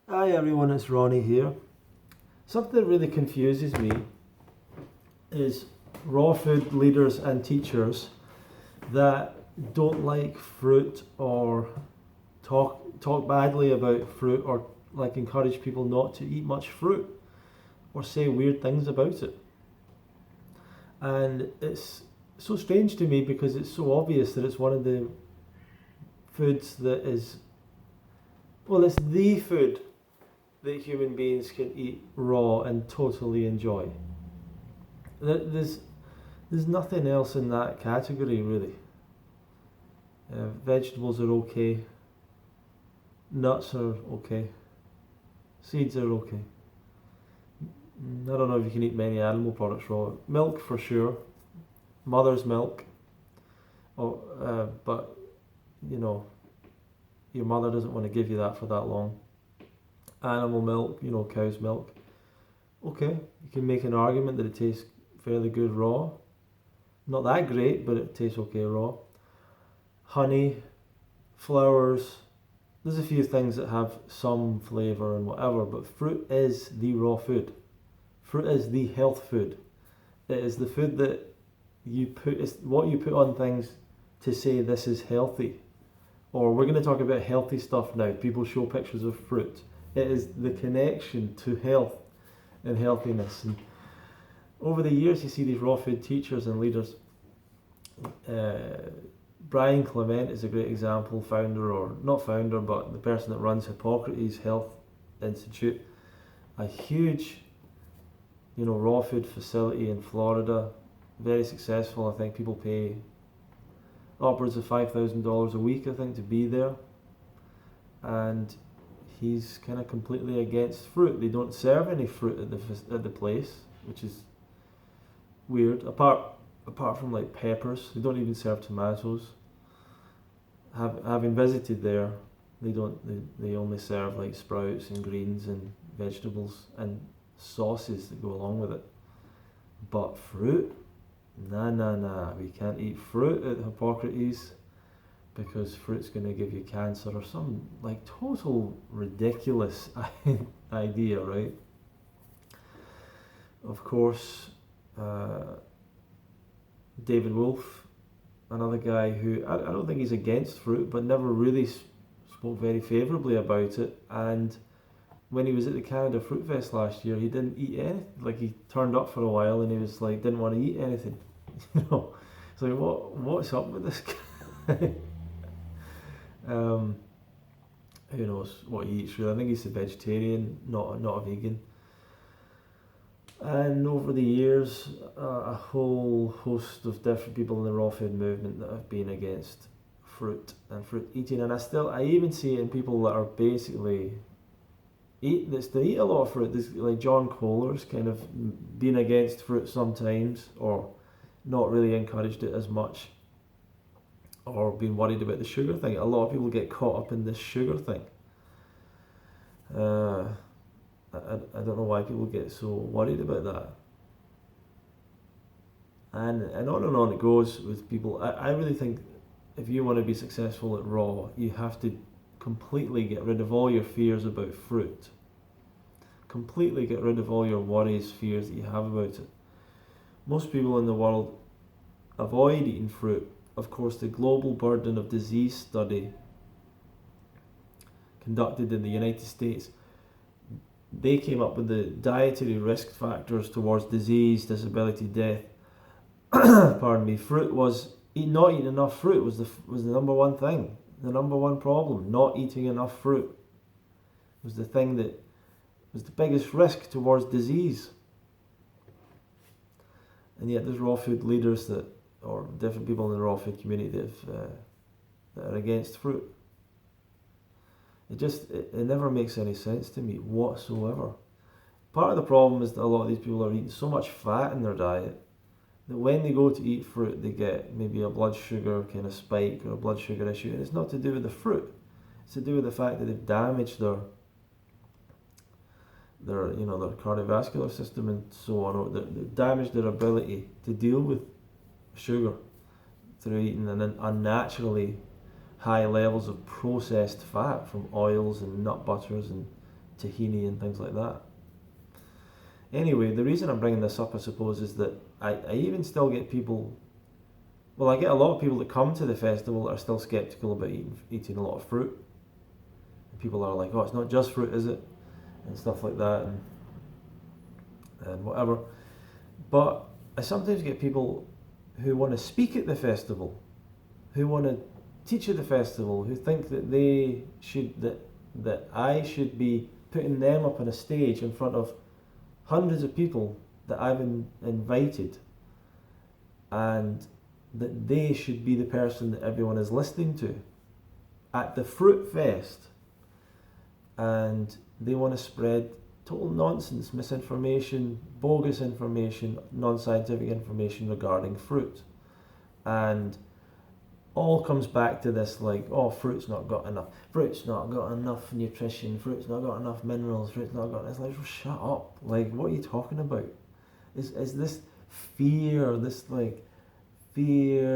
Hi everyone, it's Ronnie here. Something that really confuses me is raw food leaders and teachers that don't like fruit or talk badly about fruit or like encourage people not to eat much fruit or say weird things about it. And it's so strange to me because it's so obvious that it's one of the foods that is, well, it's the food that human beings can eat raw and totally enjoy. There's nothing else in that category really. Vegetables are okay, nuts are okay, seeds are okay. I don't know if you can eat many animal products raw. Milk for sure, mother's milk. But you know, your mother doesn't want to give you that for that long. Animal milk, cow's milk. Okay, you can make an argument that it tastes fairly good raw. Not that great, but it tastes okay raw. Honey, flowers. There's a few things that have some flavour and whatever, but fruit is the raw food. Fruit is the health food. It is the food that it's what you put on things to say this is healthy. Or we're going to talk about healthy stuff now. People show pictures of fruit. It is the connection to health and healthiness. And over the years, you see these raw food teachers and leaders. Brian Clement is a great example, founder, or not founder, but the person that runs Hippocrates Health Institute, a huge, raw food facility in Florida, very successful. I think people pay upwards of $5,000 a week, I think, to be there. And he's kind of completely against fruit. They don't serve any fruit at the place, which is weird. Apart from like peppers, they don't even serve tomatoes. Having visited there, they only serve like sprouts and greens and vegetables and sauces that go along with it. But fruit, nah, we can't eat fruit at Hippocrates because fruit's going to give you cancer or some like total ridiculous idea, right? Of course, David Wolf, another guy who I don't think he's against fruit, but never really spoke very favourably about it. And when he was at the Canada Fruit Fest last year, he didn't eat anything. Like he turned up for a while and he was like, didn't want to eat anything. It's like what's up with this guy? um, who knows what he eats really? I think he's a vegetarian, not a vegan. And over the years, a whole host of different people in the raw food movement that have been against fruit and fruit eating, and I even see it in people that are basically they eat a lot of fruit. There's like John Kohler's kind of been against fruit sometimes, or not really encouraged it as much, or been worried about the sugar thing. A lot of people get caught up in this sugar thing. I don't know why people get so worried about that. And on it goes with people. I really think if you want to be successful at raw, you have to completely get rid of all your fears about fruit. Completely get rid of all your worries, fears that you have about it. Most people in the world avoid eating fruit. Of course, the Global Burden of Disease study conducted in the United States, they came up with the dietary risk factors towards disease, disability, death. Pardon me. Fruit was not eating enough fruit was the number one thing, the number one problem. Not eating enough fruit was the thing that was the biggest risk towards disease. And yet, there's raw food leaders or different people in the raw food community that are against fruit. It never makes any sense to me whatsoever. Part of the problem is that a lot of these people are eating so much fat in their diet that when they go to eat fruit, they get maybe a blood sugar kind of spike or a blood sugar issue, and it's not to do with the fruit. It's to do with the fact that they've damaged their cardiovascular system and so on, or they've damaged their ability to deal with sugar through eating an unnaturally high levels of processed fat from oils and nut butters and tahini and things like that. Anyway, the reason I'm bringing this up, I suppose, is that I even still get people. Well, I get a lot of people that come to the festival that are still skeptical about eating a lot of fruit. And people are like, "Oh, it's not just fruit, is it?" and stuff like that, and whatever. But I sometimes get people who want to speak at the festival, who want to teach at the festival, who think that that I should be putting them up on a stage in front of hundreds of people that I've invited, and that they should be the person that everyone is listening to at the Fruit Fest, and they want to spread total nonsense, misinformation, bogus information, non-scientific information regarding fruit, and all comes back to this like, oh, fruit's not got enough nutrition, fruit's not got enough minerals, fruit's not got. It's like, well, shut up! Like, what are you talking about? Is this fear,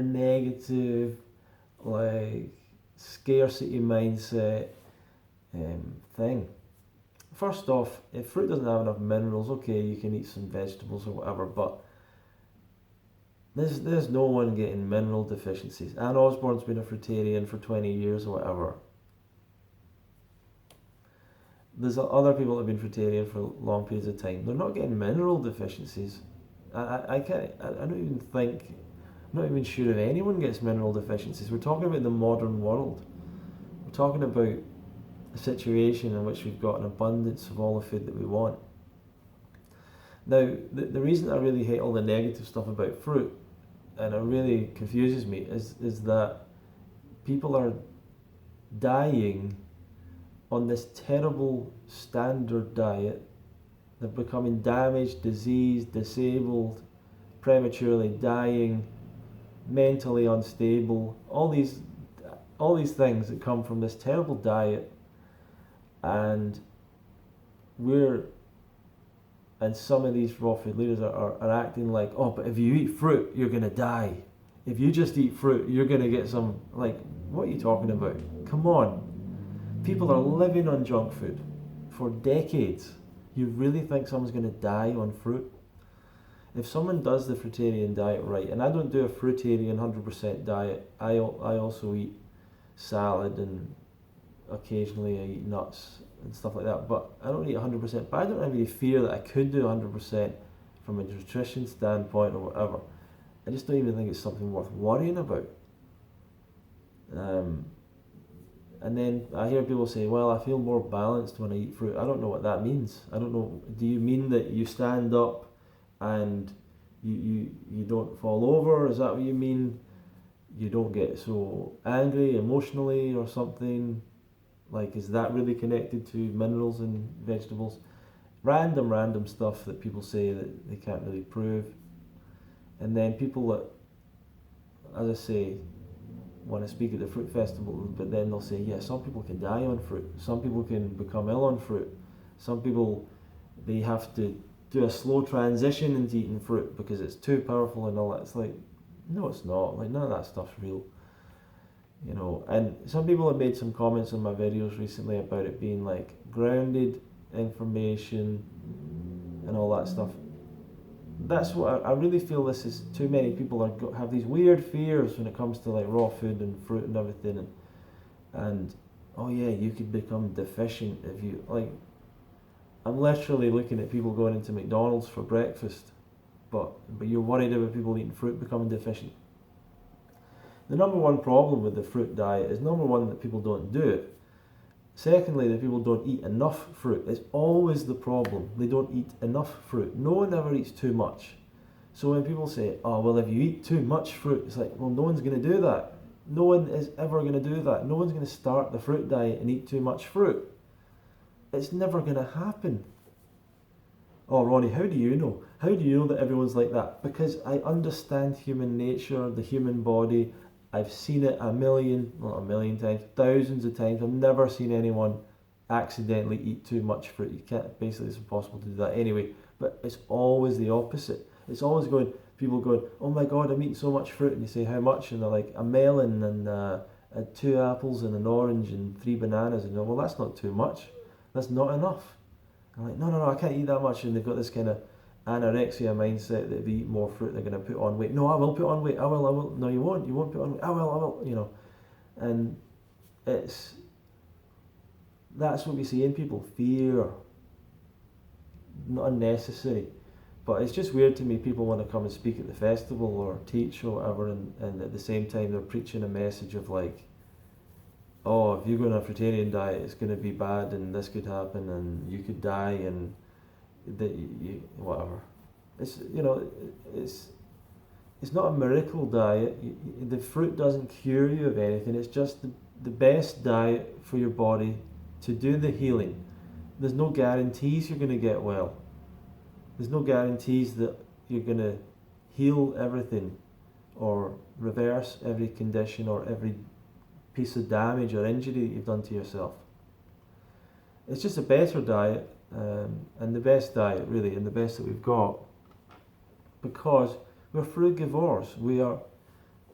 negative, like scarcity mindset thing? First off, if fruit doesn't have enough minerals, okay, you can eat some vegetables or whatever, but there's no one getting mineral deficiencies. Anne Osborne's been a fruitarian for 20 years or whatever. There's other people that have been fruitarian for long periods of time. They're not getting mineral deficiencies. I don't even think, I'm not even sure if anyone gets mineral deficiencies. We're talking about the modern world. We're talking about a situation in which we've got an abundance of all the food that we want. Now, the reason I really hate all the negative stuff about fruit, and it really confuses me, is that people are dying on this terrible standard diet. They're becoming damaged, diseased, disabled, prematurely dying, mentally unstable, all these things that come from this terrible diet, and some of these raw food leaders are acting like, oh, but if you eat fruit, you're going to die. If you just eat fruit, you're going to get some, like, what are you talking about? Come on. People are living on junk food for decades. You really think someone's going to die on fruit? If someone does the fruitarian diet right, and I don't do a fruitarian 100% diet, I also eat salad, and occasionally I eat nuts and stuff like that, but I don't eat 100%, but I don't have any fear that I could do 100% from a nutrition standpoint or whatever. I just don't even think it's something worth worrying about. And then I hear people say, well, I feel more balanced when I eat fruit. I don't know what that means. I don't know, do you mean that you stand up and you don't fall over? Is that what you mean? You don't get so angry emotionally or something? Like, is that really connected to minerals in vegetables? Random stuff that people say that they can't really prove. And then people that, as I say, want to speak at the fruit festival, but then they'll say, yeah, some people can die on fruit. Some people can become ill on fruit. Some people, they have to do a slow transition into eating fruit because it's too powerful and all that. It's like, no, it's not. Like, none of that stuff's real. You know, and some people have made some comments on my videos recently about it being like grounded information and all that stuff. That's what I really feel. This is too many people have these weird fears when it comes to like raw food and fruit and everything, and oh yeah, you could become deficient if you like. I'm literally looking at people going into McDonald's for breakfast, but you're worried about people eating fruit becoming deficient. The number one problem with the fruit diet is, number one, that people don't do it. Secondly, that people don't eat enough fruit. It's always the problem. They don't eat enough fruit. No one ever eats too much. So when people say, oh, well, if you eat too much fruit, it's like, well, no one's going to do that. No one is ever going to do that. No one's going to start the fruit diet and eat too much fruit. It's never going to happen. Oh, Ronnie, how do you know? How do you know that everyone's like that? Because I understand human nature, the human body. I've seen it not a million times, thousands of times. I've never seen anyone accidentally eat too much fruit. You can't, basically it's impossible to do that anyway. But it's always the opposite. It's always people going, oh my God, I'm eating so much fruit. And you say, how much? And they're like, a melon and 2 apples and an orange and 3 bananas. And you go, well, that's not too much. That's not enough. I'm like, no, I can't eat that much. And they've got this kind of anorexia mindset that if they eat more fruit, they're going to put on weight. No, I will put on weight. I will. No, you won't. You won't put on weight. I will. You know, and that's what we see in people. Fear, not unnecessary. But it's just weird to me, people want to come and speak at the festival or teach or whatever, and at the same time they're preaching a message of like, oh, if you go on a fruitarian diet, it's going to be bad and this could happen and you could die and that you whatever. It's, you know, it's not a miracle diet. The fruit doesn't cure you of anything. It's just the best diet for your body to do the healing. There's no guarantees you're going to get well. There's no guarantees that you're going to heal everything or reverse every condition or every piece of damage or injury that you've done to yourself. It's just a better diet, and the best diet really, and the best that we've got, because we're frugivores. We are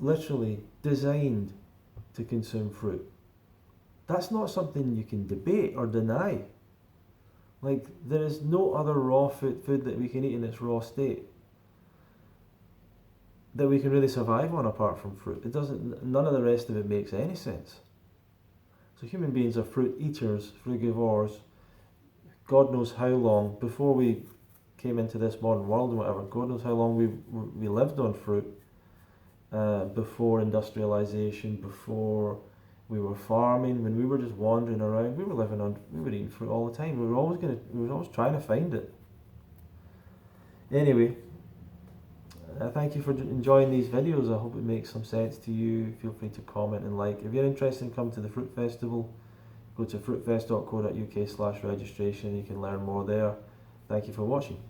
literally designed to consume fruit. That's not something you can debate or deny. Like, there is no other raw food that we can eat in its raw state that we can really survive on apart from fruit. It doesn't. None of the rest of it makes any sense. So human beings are fruit eaters, frugivores. God knows how long before we came into this modern world and whatever. God knows how long we lived on fruit before industrialization, before we were farming, when we were just wandering around, we were eating fruit all the time. We were always trying to find it. Anyway, thank you for enjoying these videos. I hope it makes some sense to you. Feel free to comment and like. If you're interested in coming to the Fruit Festival, go to fruitfest.co.uk/registration. You can learn more there. Thank you for watching.